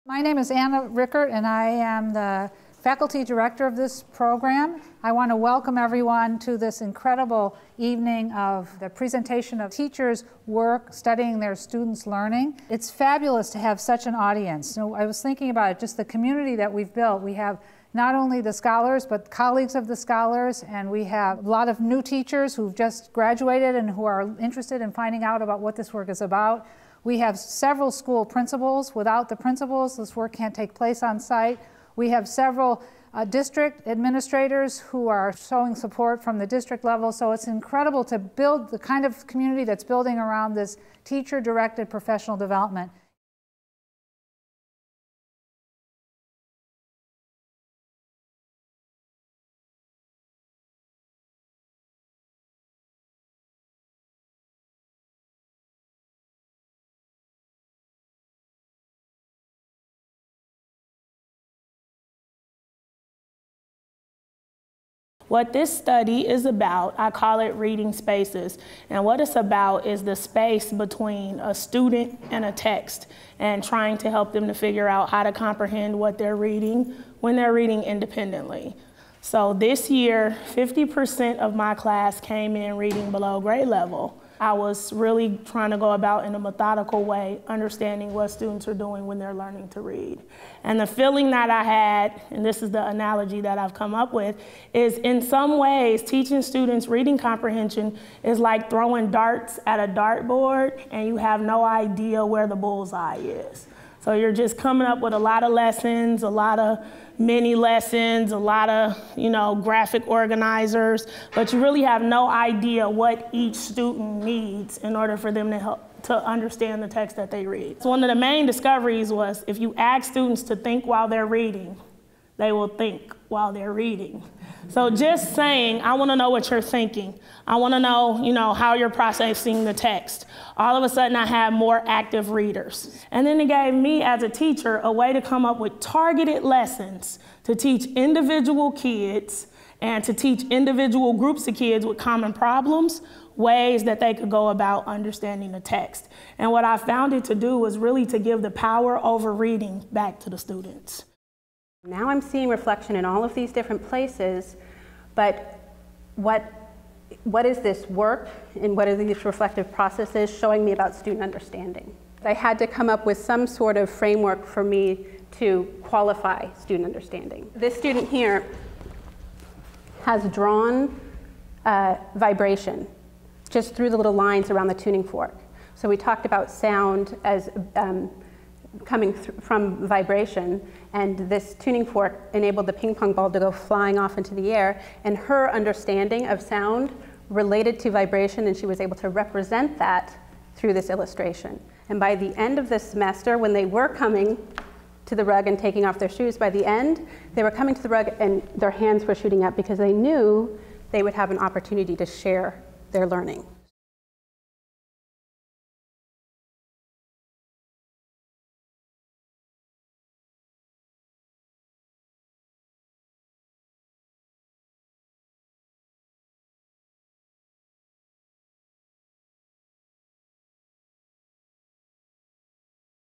My name is Anna Rickert, and I am the faculty director of this program. I want to welcome everyone to this incredible evening of the presentation of teachers' work studying their students' learning. It's fabulous to have such an audience. So I was thinking about it, just the community that we've built. We have not only the scholars, but colleagues of the scholars, and we have a lot of new teachers who've just graduated and who are interested in finding out about what this work is about. We have several school principals. Without the principals, this work can't take place on site. We have several district administrators who are showing support from the district level. So it's incredible to build the kind of community that's building around this teacher-directed professional development. What this study is about, I call it reading spaces. And what it's about is the space between a student and a text and trying to help them to figure out how to comprehend what they're reading when they're reading independently. So this year, 50% of my class came in reading below grade level. I was really trying to go about in a methodical way, understanding what students are doing when they're learning to read. And the feeling that I had, and this is the analogy that I've come up with, is in some ways, teaching students reading comprehension is like throwing darts at a dartboard and you have no idea where the bullseye is. So you're just coming up with a lot of lessons, a lot of mini lessons, a lot of, graphic organizers, but you really have no idea what each student needs in order for them to understand the text that they read. So one of the main discoveries was if you ask students to think while they're reading, they will think while they're reading. So just saying, I want to know what you're thinking. I want to know, how you're processing the text. All of a sudden, I have more active readers. And then it gave me, as a teacher, a way to come up with targeted lessons to teach individual kids and to teach individual groups of kids with common problems, ways that they could go about understanding the text. And what I found it to do was really to give the power over reading back to the students. Now I'm seeing reflection in all of these different places, but what is this work and what are these reflective processes showing me about student understanding? I had to come up with some sort of framework for me to qualify student understanding. This student here has drawn vibration just through the little lines around the tuning fork. So we talked about sound as coming from vibration, and this tuning fork enabled the ping pong ball to go flying off into the air, and her understanding of sound related to vibration, and she was able to represent that through this illustration. And by the end of this semester, when they were coming to the rug and taking off their shoes, by the end, they were coming to the rug and their hands were shooting up because they knew they would have an opportunity to share their learning.